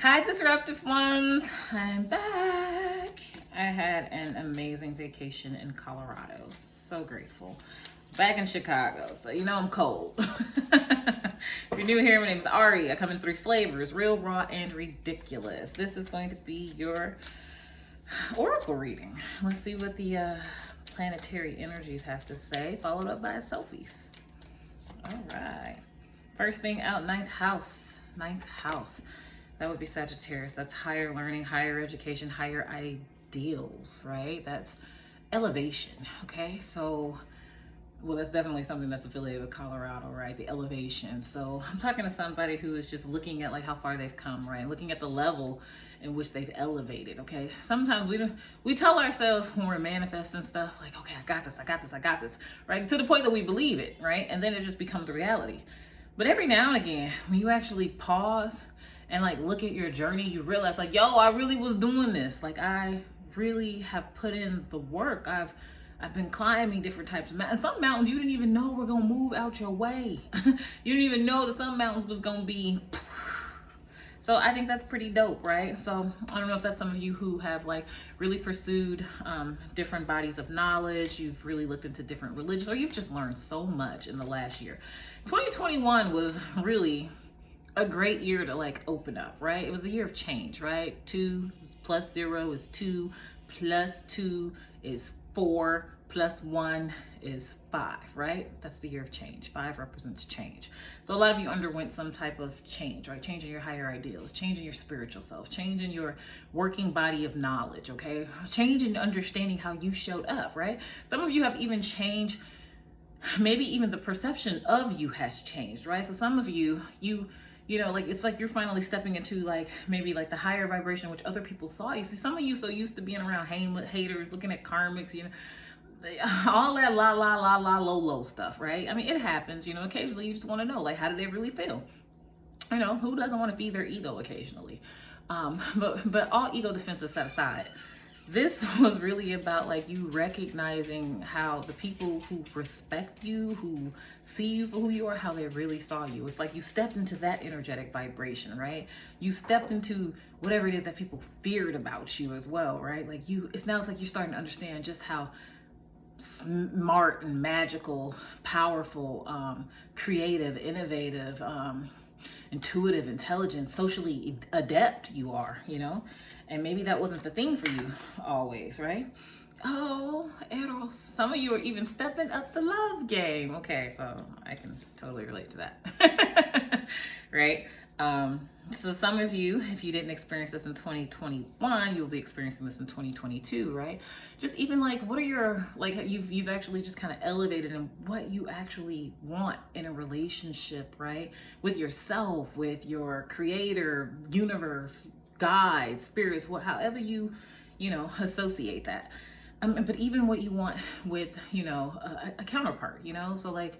Hi, disruptive ones. I'm back. I had an amazing vacation in Colorado. So grateful. Back in Chicago, so you know I'm cold. If you're new here, my name is Ari. I come in 3 flavors: real, raw, and ridiculous. This is going to be your oracle reading. Let's see what the planetary energies have to say, followed up by selfies. All right. First thing out, ninth house. Ninth house. That would be Sagittarius. That's higher learning, higher education, higher ideals, right? That's elevation, okay? So, well, that's definitely something that's affiliated with Colorado, right? The elevation. So I'm talking to somebody who is just looking at like how far they've come, right? Looking at the level in which they've elevated, okay? Sometimes we tell ourselves when we're manifesting stuff like, okay, I got this, right? To the point that we believe it, right? And then it just becomes a reality. But every now and again, when you actually pause and like look at your journey, you realize like, yo, I really was doing this. Like I really have put in the work. I've been climbing different types of mountains. Some mountains you didn't even know were gonna move out your way. You didn't even know that some mountains was gonna be. So I think that's pretty dope, right? So I don't know if that's some of you who have like really pursued different bodies of knowledge. You've really looked into different religions, or you've just learned so much in the last year. 2021 was really a great year to like open up, right? It was a year of change, right? 2 plus 0 is 2, plus 2 is 4, plus 1 is 5, right? That's the year of change. 5 represents change. So a lot of you underwent some type of change, right? Changing your higher ideals, changing your spiritual self, changing your working body of knowledge, okay? Changing understanding how you showed up, right? Some of you have even changed, maybe even the perception of you has changed, right? So some of you know, like it's like you're finally stepping into like maybe like the higher vibration which other people saw you. See, some of you so used to being around haters, looking at karmics, you know, all that low stuff, right? I mean, it happens, you know, occasionally you just want to know, like, how do they really feel? You know, who doesn't want to feed their ego occasionally? But all ego defenses set aside. This was really about like you recognizing how the people who respect you, who see you for who you are, how they really saw you. It's like you stepped into that energetic vibration, right? You stepped into whatever it is that people feared about you as well, right? Like it's like you're starting to understand just how smart and magical, powerful, creative, innovative, intuitive, intelligent, socially adept you are, you know? And maybe that wasn't the thing for you always, right? Oh, Eros. Some of you are even stepping up the love game. Okay, so I can totally relate to that. Right? So some of you, if you didn't experience this in 2021, you'll be experiencing this in 2022, right? Just even like, what are your, like you've actually just kind of elevated in what you actually want in a relationship, right? With yourself, with your creator, universe, God, spirits, however you know, associate that. But even what you want with, you know, a counterpart, you know? So like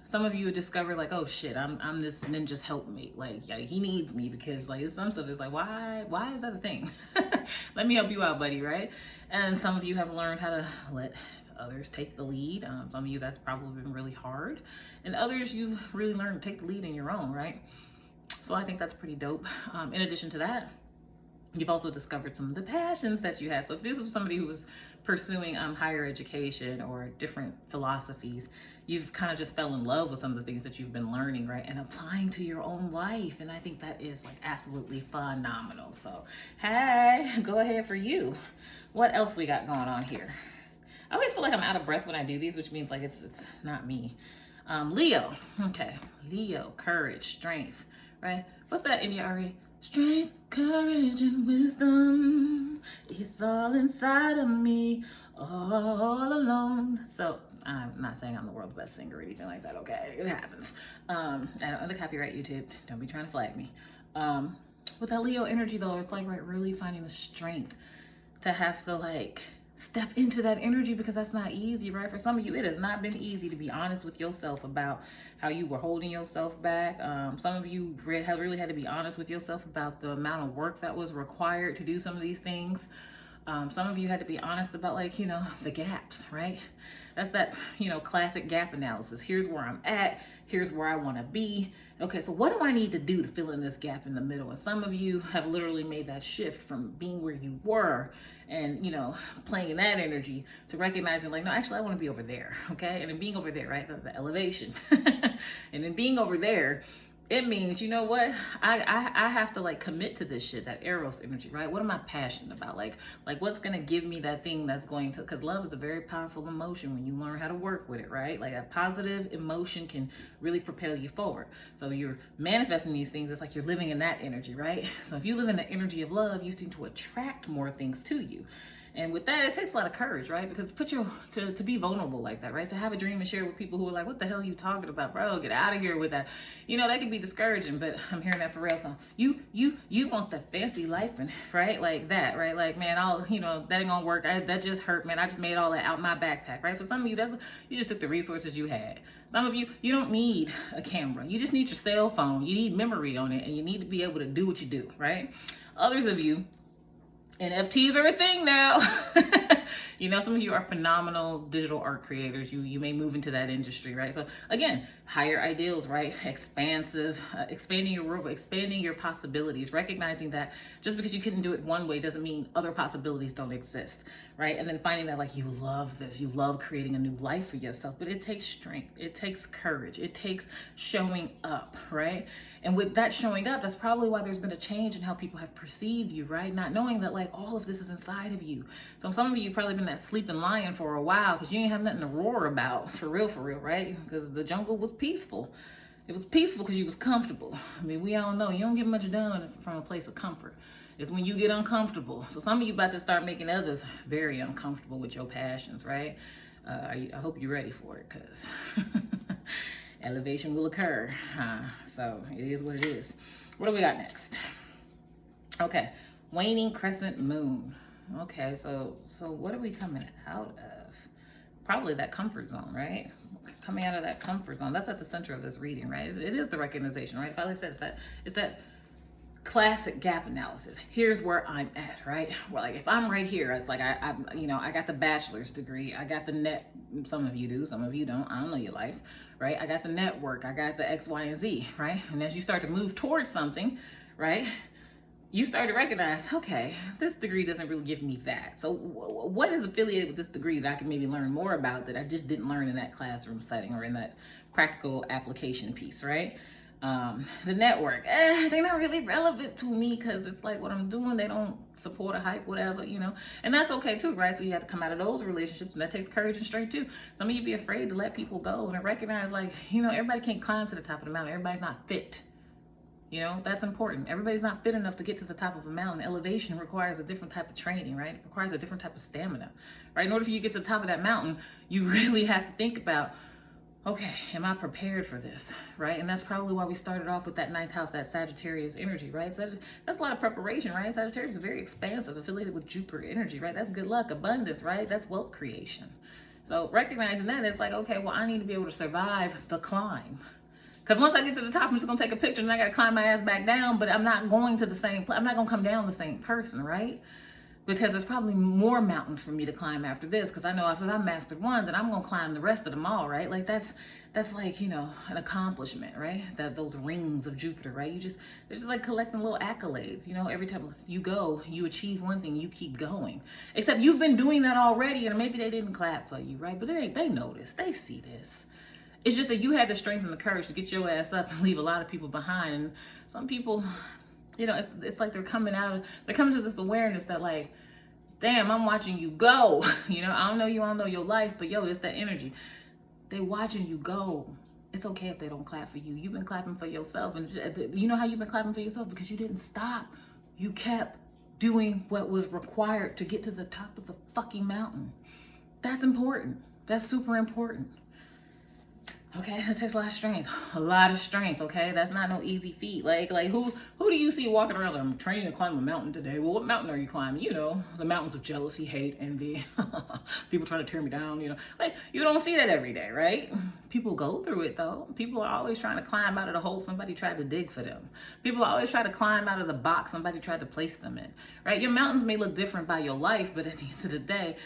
some of you would discover like, oh shit, I'm this ninja's helpmate. Like, yeah, he needs me because like some stuff is like, why is that a thing? Let me help you out, buddy, right? And some of you have learned how to let others take the lead. Some of you that's probably been really hard. And others you've really learned to take the lead in your own, right? So I think that's pretty dope. In addition to that, you've also discovered some of the passions that you had. So if this is somebody who was pursuing higher education or different philosophies, you've kind of just fell in love with some of the things that you've been learning, right? And applying to your own life. And I think that is like absolutely phenomenal. So, hey, go ahead for you. What else we got going on here? I always feel like I'm out of breath when I do these, which means like it's not me. Leo. Okay. Leo, courage, strength, right? What's that in your Ari? Strength, courage, and wisdom. It's all inside of me, all alone. So I'm not saying I'm the world's best singer or anything like that, okay? It happens. I don't have the copyright, YouTube. Don't be trying to flag me. With that Leo energy though, it's like right, really finding the strength to have to like step into that energy, because that's not easy, right? For some of you, it has not been easy to be honest with yourself about how you were holding yourself back. Some of you really had to be honest with yourself about the amount of work that was required to do some of these things. Some of you had to be honest about, like, the gaps, right? That's that, classic gap analysis. Here's where I'm at. Here's where I want to be. Okay, so what do I need to do to fill in this gap in the middle? And some of you have literally made that shift from being where you were and, playing in that energy to recognizing, like, no, actually, I want to be over there, okay? And then being over there, right? The elevation. And then being over there, it means, you know what? I have to, like, commit to this shit, that Eros energy, right? What am I passionate about? Like what's going to give me that thing that's going to, because love is a very powerful emotion when you learn how to work with it, right? Like, a positive emotion can really propel you forward. So you're manifesting these things. It's like you're living in that energy, right? So if you live in the energy of love, you seem to attract more things to you. And with that, it takes a lot of courage, right? Because to be vulnerable like that, right? To have a dream and share with people who are like, what the hell are you talking about, bro? Get out of here with that. That can be discouraging, but I'm hearing that for real. So you want the fancy life, and right? Like that, right? Like, man, that ain't gonna work. That just hurt, man. I just made all that out my backpack, right? For some of you, you just took the resources you had. Some of you don't need a camera. You just need your cell phone. You need memory on it, and you need to be able to do what you do, right? Others of you, NFTs are a thing now. Some of you are phenomenal digital art creators. You may move into that industry, right? So again, higher ideals, right? Expansive, expanding your world, expanding your possibilities, recognizing that just because you couldn't do it one way doesn't mean other possibilities don't exist, right? And then finding that, like, you love this, you love creating a new life for yourself, but it takes strength, it takes courage, it takes showing up, right? And with that showing up, that's probably why there's been a change in how people have perceived you, right? Not knowing that, like, all of this is inside of you. So some of you probably been that sleeping lion for a while because you didn't have nothing to roar about, for real, right? Because the jungle was peaceful. It was peaceful because you was comfortable. I mean, we all know you don't get much done from a place of comfort. It's when you get uncomfortable. So some of you about to start making others very uncomfortable with your passions, right? I hope you're ready for it, because elevation will occur. So it is what it is. What do we got next? Okay, waning crescent moon. Okay, so what are we coming out of? Probably that comfort zone, right? Coming out of that comfort zone. That's at the center of this reading, right? It is the recognition, right? If I like I said, it's that classic gap analysis. Here's where I'm at, right? Well, like, if I'm right here, it's like I got the bachelor's degree. I got the net. Some of you do, some of you don't. I don't know your life, right? I got the network. I got the X, Y, and Z, right? And as you start to move towards something, right, you start to recognize, okay, this degree doesn't really give me that. So what is affiliated with this degree that I can maybe learn more about that I just didn't learn in that classroom setting or in that practical application piece, right? The network, they're not really relevant to me because it's like what I'm doing, they don't support a hype, whatever, and that's okay too, right? So you have to come out of those relationships, and that takes courage and strength too. Some of you be afraid to let people go and recognize, like, everybody can't climb to the top of the mountain. Everybody's not fit. That's important. Everybody's not fit enough to get to the top of a mountain. Elevation requires a different type of training, right? It requires a different type of stamina, right? In order for you to get to the top of that mountain, you really have to think about, okay, am I prepared for this, right? And that's probably why we started off with that 9th house, that Sagittarius energy, right? So that's a lot of preparation, right? Sagittarius is very expansive, affiliated with Jupiter energy, right? That's good luck, abundance, right? That's wealth creation. So recognizing that, it's like, okay, well, I need to be able to survive the climb. Because once I get to the top, I'm just going to take a picture and I got to climb my ass back down, but I'm not going to the same place. I'm not going to come down the same person, right? Because there's probably more mountains for me to climb after this. Because I know if I mastered one, then I'm going to climb the rest of them all, right? Like that's like, an accomplishment, right? Those rings of Jupiter, right? They're just like collecting little accolades. Every time you go, you achieve one thing, you keep going. Except you've been doing that already, and maybe they didn't clap for you, right? But they notice, they see this. It's just that you had the strength and the courage to get your ass up and leave a lot of people behind. And some people, it's like they're coming to this awareness that, like, damn, I'm watching you go. I don't know you, I don't know your life, but it's that energy. They watching you go. It's okay if they don't clap for you. You've been clapping for yourself. And you know how you've been clapping for yourself? Because you didn't stop. You kept doing what was required to get to the top of the fucking mountain. That's important. That's super important. Okay, that takes a lot of strength. A lot of strength, okay? That's not no easy feat. Like who do you see walking around like, I'm training to climb a mountain today? Well, what mountain are you climbing? You know, the mountains of jealousy, hate, envy, people trying to tear me down, you know. Like, you don't see that every day, right? People go through it though. People are always trying to climb out of the hole somebody tried to dig for them. People always try to climb out of the box somebody tried to place them in, right? Your mountains may look different by your life, but at the end of the day,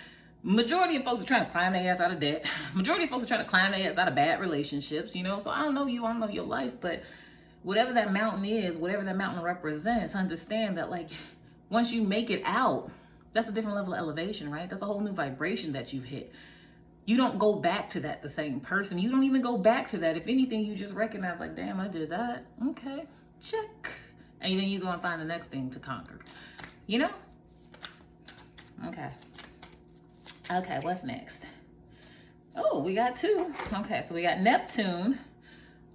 majority of folks are trying to climb their ass out of debt. Majority of folks are trying to climb their ass out of bad relationships, you know. So I don't know you, I don't know your life, but whatever that mountain is, whatever that mountain represents, understand that like once you make it out, that's a different level of elevation, right? That's a whole new vibration that you've hit. You don't go back to that the same person. You don't even go back to that. If anything, you just recognize like, damn, I did that. Okay, check. And then you go and find the next thing to conquer, you know? Okay. Okay, what's next? Oh, we got two. Okay, so we got Neptune,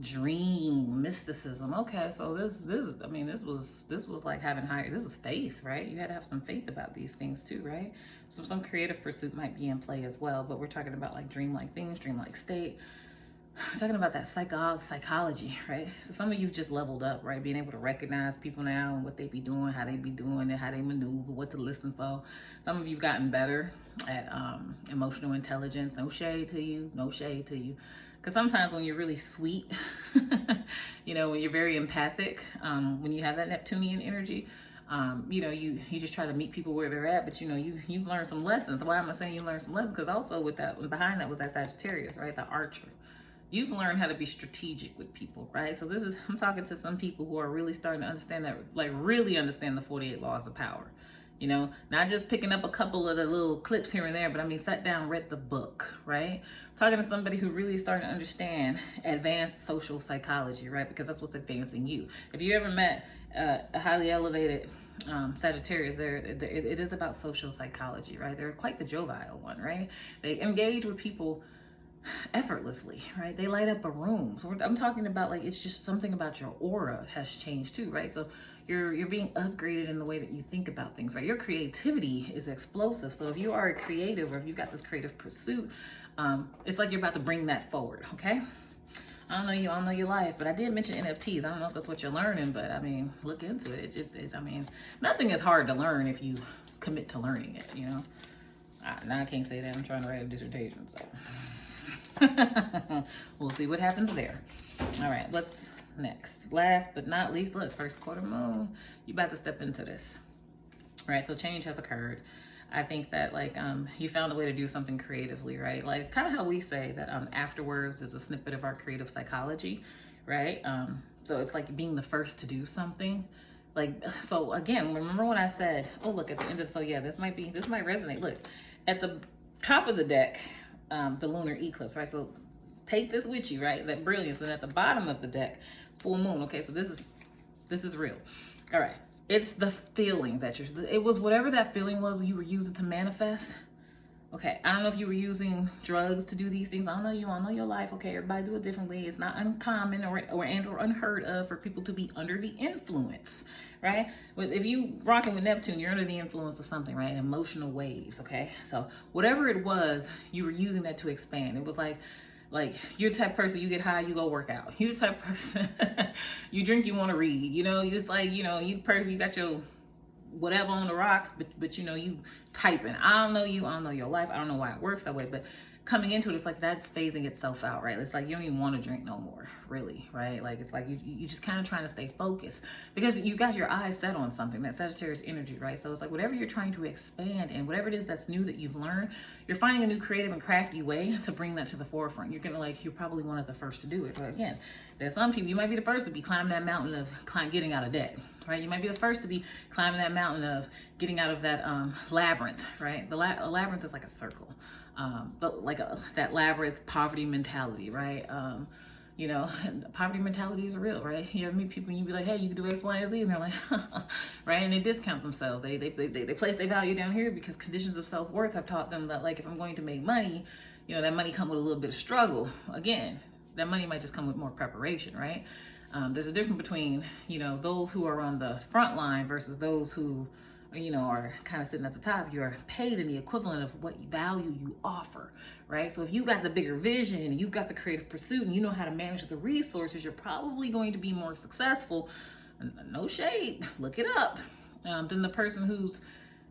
dream, mysticism. Okay, so this was like having higher, this is faith, right? You had to have some faith about these things too, right? So some creative pursuit might be in play as well, but we're talking about like dreamlike things, dreamlike state. We're talking about that psychology, right? So some of you've just leveled up, right? Being able to recognize people now and what they be doing, how they be doing it, how they maneuver, what to listen for. Some of you've gotten better at emotional intelligence. No shade to you, no shade to you. Because sometimes when you're really sweet, you know, when you're very empathic, when you have that Neptunian energy, you know, you just try to meet people where they're at, but you know, you learn some lessons. Why am I saying you learn some lessons? Because also with that, behind that was that Sagittarius, right? The archer. You've learned how to be strategic with people, right? So this is, I'm talking to some people who are really starting to understand that, like really understand the 48 laws of power. You know, not just picking up a couple of the little clips here and there, but I mean, sat down, read the book, right? Talking to somebody who really starting to understand advanced social psychology, right? Because that's what's advancing you. If you ever met a highly elevated Sagittarius, it is about social psychology, right? They're quite the jovial one, right? They engage with people effortlessly, right? They light up a room. So I'm talking about like, it's just something about your aura has changed too, right? So you're being upgraded in the way that you think about things, right? Your creativity is explosive. So if you are a creative or if you've got this creative pursuit, it's like you're about to bring that forward, okay? I don't know you, I don't know your life, but I did mention NFTs. I don't know if that's what you're learning, but I mean, look into it. It's I mean, nothing is hard to learn if you commit to learning it, you know? Now I can't say that. I'm trying to write a dissertation, so. We'll see what happens there. All right, what's next? Last but not least, look, first quarter moon. You about to step into this. All right, so change has occurred. I think that like you found a way to do something creatively, right? Like kind of how we say that afterwards is a snippet of our creative psychology, right? So it's like being the first to do something. Like, so again, remember when I said, oh, look at the end of, so yeah, this might resonate. Look, at the top of the deck, the lunar eclipse, right? So take this with you, right? That brilliance. And at the bottom of the deck, full moon. Okay, so this is real. All right. It's the feeling that it was whatever that feeling was you were using to manifest. Okay, I don't know if you were using drugs to do these things. I don't know you, I don't know your life. Okay, everybody do it differently. It's not uncommon or unheard of for people to be under the influence, right? But if you rocking with Neptune, you're under the influence of something, right? Emotional waves, okay? So whatever it was, you were using that to expand. It was like you're the type of person, you get high, you go work out. You're the type of person, you drink, you want to read. You know, it's like, you know, you got your whatever on the rocks, but you know, you typing. I don't know you, I don't know your life, I don't know why it works that way, but coming into it, it's like that's phasing itself out, right? It's like you don't even want to drink no more, really, right? Like it's like you just kind of trying to stay focused because you got your eyes set on something, that Sagittarius energy, right? So it's like whatever you're trying to expand and whatever it is that's new that you've learned, you're finding a new creative and crafty way to bring that to the forefront. You're probably one of the first to do it. But again, there's some people, you might be the first to be climbing that mountain of getting out of debt, right? You might be the first to be climbing that mountain of getting out of that labyrinth, right? A labyrinth is like a circle. But like that labyrinth poverty mentality, right? You know, poverty mentality is real, right? You ever meet people and you be like, hey, you can do X, Y, and Z, and they're like, right? And they discount themselves. They place their value down here because conditions of self-worth have taught them that, like, if I'm going to make money, you know, that money comes with a little bit of struggle. Again, that money might just come with more preparation, right? There's a difference between, you know, those who are on the front line versus those who, you know, are kind of sitting at the top, you're paid in the equivalent of what value you offer, right? So if you got the bigger vision and you've got the creative pursuit and you know how to manage the resources, you're probably going to be more successful. No shade, look it up. Than the person who's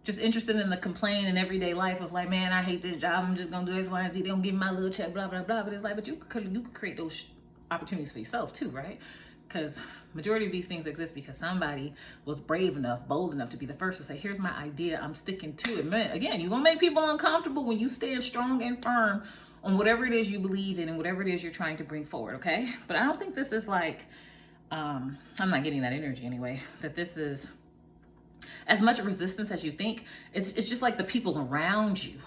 just interested in the complaint in everyday life of like, man, I hate this job. I'm just gonna do X, Y, and Z. They don't give me my little check, blah, blah, blah. But it's like, but you could create those opportunities for yourself too, right? Because majority of these things exist because somebody was brave enough, bold enough to be the first to say, here's my idea, I'm sticking to it. Man, again, you're gonna make people uncomfortable when you stand strong and firm on whatever it is you believe in and whatever it is you're trying to bring forward, okay? But I don't think this is like, I'm not getting that energy anyway, that this is as much resistance as you think. It's just like the people around you,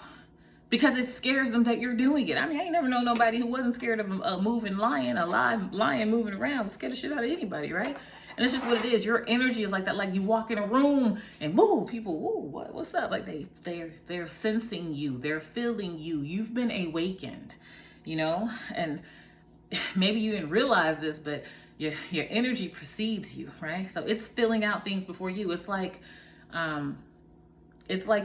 because it scares them that you're doing it. I mean, I ain't never known nobody who wasn't scared of a moving lion, a live lion moving around, scared the shit out of anybody, right? And it's just what it is. Your energy is like that. Like you walk in a room and woo, people, woo, what's up? Like they're sensing you, they're feeling you. You've been awakened, you know. And maybe you didn't realize this, but your energy precedes you, right? So it's filling out things before you. It's like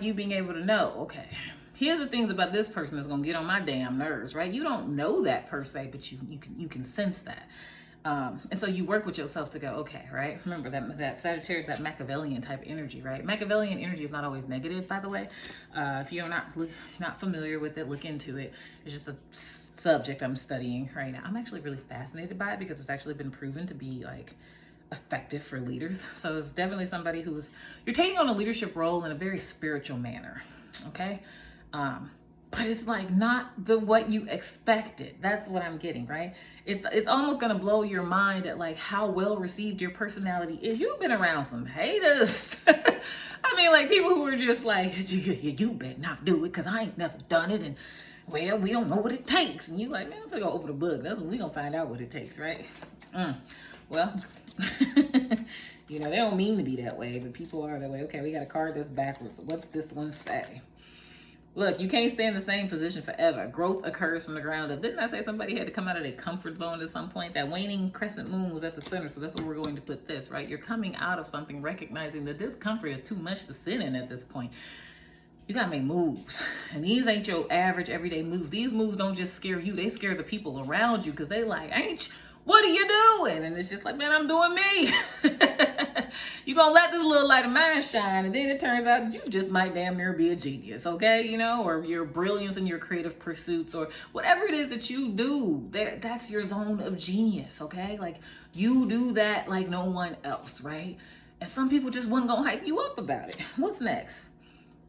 you being able to know, okay, here's the things about this person that's gonna get on my damn nerves, right? You don't know that per se, but you can sense that. And so you work with yourself to go, okay, right? Remember that Sagittarius, that Machiavellian type energy, right? Machiavellian energy is not always negative, by the way. If you're not familiar with it, look into it. It's just a subject I'm studying right now. I'm actually really fascinated by it because it's actually been proven to be like effective for leaders. So it's definitely somebody you're taking on a leadership role in a very spiritual manner, okay? But it's like not what you expected. That's what I'm getting, right? It's almost gonna blow your mind at like how well received your personality is. You've been around some haters. I mean, like people who are just like, you better not do it because I ain't never done it, and well, we don't know what it takes. And you like, man, I'm gonna go open the book. That's when we gonna find out what it takes, right? Well, you know, they don't mean to be that way, but people are that way. Okay, we got a card that's backwards. So what's this one say? Look, you can't stay in the same position forever. Growth occurs from the ground up. Didn't I say somebody had to come out of their comfort zone at some point? That waning crescent moon was at the center, so that's where we're going to put this, right? You're coming out of something, recognizing that discomfort is too much to sit in at this point. You gotta make moves. And these ain't your average everyday moves. These moves don't just scare you, they scare the people around you because they like, what are you doing? And it's just like, man, I'm doing me. You're gonna let this little light of mine shine, and then it turns out that you just might damn near be a genius, okay? You know, or your brilliance in your creative pursuits, or whatever it is that you do, that's your zone of genius, okay? Like, you do that like no one else, right? And some people just wasn't gonna hype you up about it. What's next?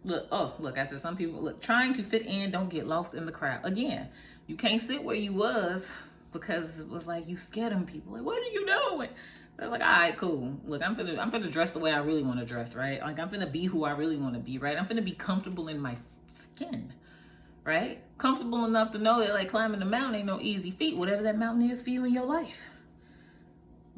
Look, I said some people, trying to fit in, don't get lost in the crowd. Again, you can't sit where you was because it was like you scared them people. Like, what are you doing? They're like, all right, cool. Look, I'm finna dress the way I really want to dress, right? Like, I'm finna be who I really want to be, right? I'm finna be comfortable in my skin, right? Comfortable enough to know that, like, climbing the mountain ain't no easy feat, whatever that mountain is for you in your life.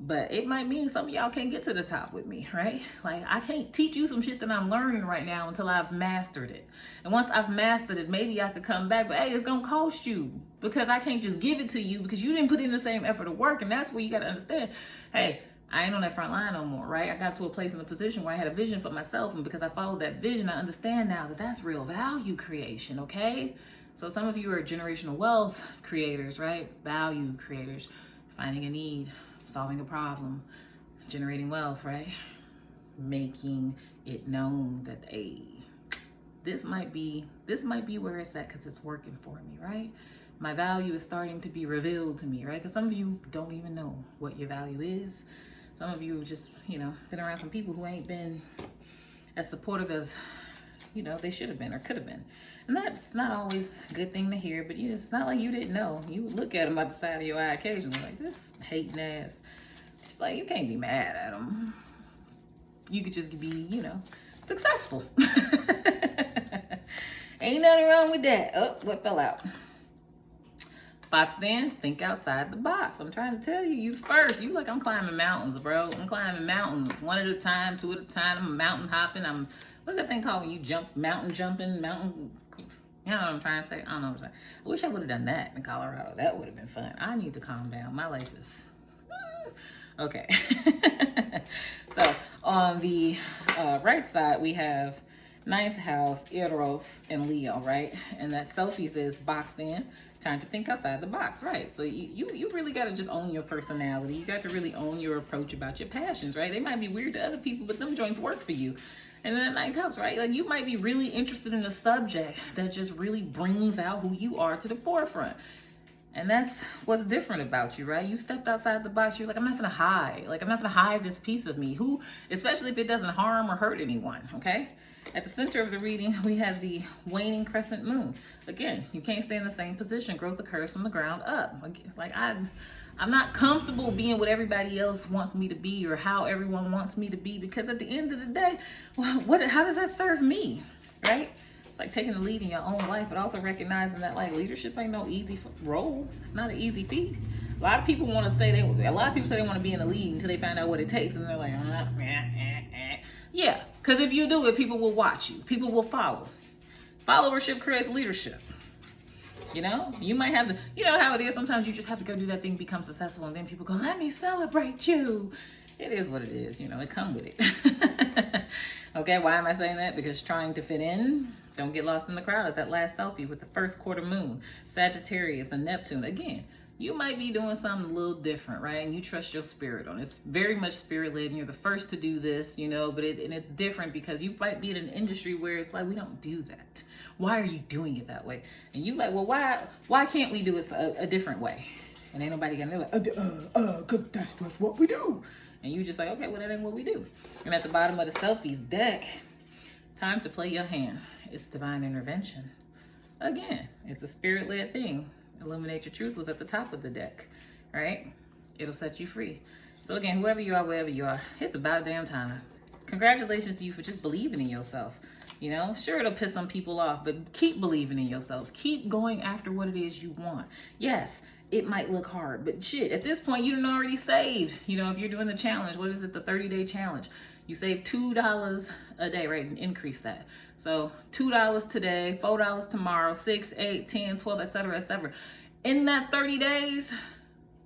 But it might mean some of y'all can't get to the top with me, right? Like, I can't teach you some shit that I'm learning right now until I've mastered it. And once I've mastered it, maybe I could come back, but hey, it's gonna cost you because I can't just give it to you because you didn't put in the same effort of work. And that's where you gotta understand, hey, I ain't on that front line no more, right? I got to a place in a position where I had a vision for myself, and because I followed that vision, I understand now that that's real value creation, okay? So some of you are generational wealth creators, right? Value creators, finding a need, solving a problem, generating wealth, right? Making it known that, hey, this might be where it's at because it's working for me, right? My value is starting to be revealed to me, right? Because some of you don't even know what your value is. Some of you just, been around some people who ain't been as supportive as, they should have been or could have been. And that's not always a good thing to hear, but it's not like you didn't know. You would look at them at the side of your eye occasionally like, this hating ass. Just like, you can't be mad at them. You could just be, successful. Ain't nothing wrong with that. Oh, what fell out? Box then, think outside the box. I'm trying to tell you, you first. You like, I'm climbing mountains, bro. I'm climbing mountains. One at a time, two at a time. I'm mountain hopping. What's that thing called when you jump, mountain jumping, you know what I'm trying to say? I don't know what I'm saying. I wish I would have done that in Colorado. That would have been fun. I need to calm down. My life is, Okay. So on the right side, we have ninth house, Eros, and Leo, right? And that selfies is boxed in, time to think outside the box, right? So you really got to just own your personality. You got to really own your approach about your passions, right? They might be weird to other people, but them joints work for you. And then that ninth house, right? Like you might be really interested in a subject that just really brings out who you are to the forefront. And that's what's different about you, right? You stepped outside the box. You're like, I'm not gonna hide. Like, I'm not gonna hide this piece of me. Who, especially if it doesn't harm or hurt anyone, okay? At the center of the reading, we have the waning crescent moon. Again, you can't stay in the same position. Growth occurs from the ground up. Like I'm not comfortable being what everybody else wants me to be or how everyone wants me to be, because at the end of the day, how does that serve me, right? It's like taking the lead in your own life, but also recognizing that like leadership ain't no easy role. It's not an easy feat. A lot of people say they want to be in the lead until they find out what it takes, and they're like, yeah, because if you do it, people will watch you. People will follow. Followership creates leadership. You know, you might have to, you know how it is. Sometimes you just have to go do that thing, become successful, and then people go, let me celebrate you. It is what it is. You know, it come with it. Okay, why am I saying that? Because trying to fit in, don't get lost in the crowd. It's that last selfie with the first quarter moon, Sagittarius and Neptune. Again, you might be doing something a little different, right? And you trust your spirit on it. It's very much spirit-led, and you're the first to do this, you know, but it's different because you might be in an industry where it's like, we don't do that. Why are you doing it that way? And you like, well, why can't we do it a different way? And ain't nobody gonna, they're like, cause that's what we do. And you just like, okay, well, that ain't what we do. And at the bottom of the selfies deck, time to play your hand. It's divine intervention. Again, it's a spirit-led thing. Illuminate your truth was at the top of the deck, right? It'll set you free. So again, whoever you are, wherever you are, it's about damn time. Congratulations to you for just believing in yourself. You know, sure, it'll piss some people off, but keep believing in yourself. Keep going after what it is you want. Yes, it might look hard, but shit, at this point, you done already saved. You know, if you're doing the challenge, what is it, the 30-day challenge? You save $2 a day, right? And increase that. So $2 today, $4 tomorrow, 6, 8, 10, 12, etc., etc. In that 30 days,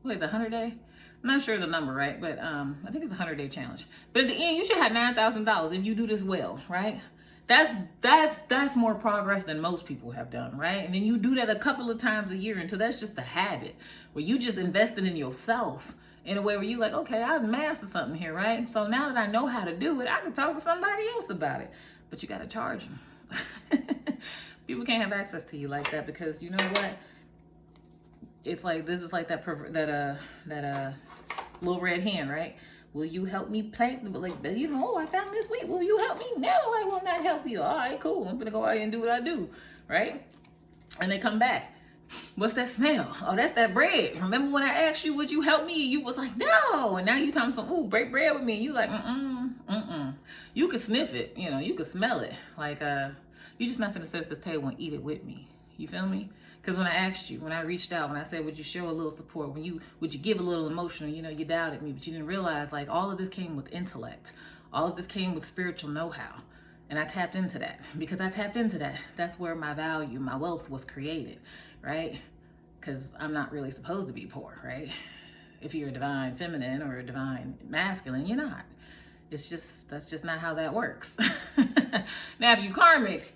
what is it, 100 day? I'm not sure the number, right? But I think it's a 100-day challenge. But at the end, you should have $9,000 if you do this well, right? That's more progress than most people have done, right? And then you do that a couple of times a year until that's just a habit where you just invested in yourself in a way where you like, okay, I've mastered something here, right? So now that I know how to do it, I can talk to somebody else about it. But you got to charge them. People can't have access to you like that because you know what? It's like, this is like that little red hen, right? Will you help me plant? Like, you know, I found this wheat. Will you help me? No, I will not help you. All right, cool. I'm gonna go out here and do what I do, right? And they come back. What's that smell? Oh, that's that bread. Remember when I asked you, would you help me? You was like, no. And now you telling me some, ooh, break bread with me. You like, You could sniff it. You know, you could smell it. Like, you just not finna sit at this table and eat it with me. You feel me? Because when I asked you, when I reached out, when I said, would you show a little support? Would you give a little emotional? You know, you doubted me, but you didn't realize like all of this came with intellect. All of this came with spiritual know-how. And I tapped into that. Because I tapped into that, that's where my value, my wealth was created, right? Because I'm not really supposed to be poor, right? If you're a divine feminine or a divine masculine, you're not. That's just not how that works. Now, if you karmic,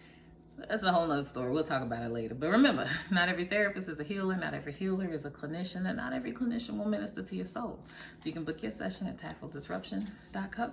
that's a whole nother story. We'll talk about it later. But remember, not every therapist is a healer. Not every healer is a clinician. And not every clinician will minister to your soul. So you can book your session at tactfuldisruption.com.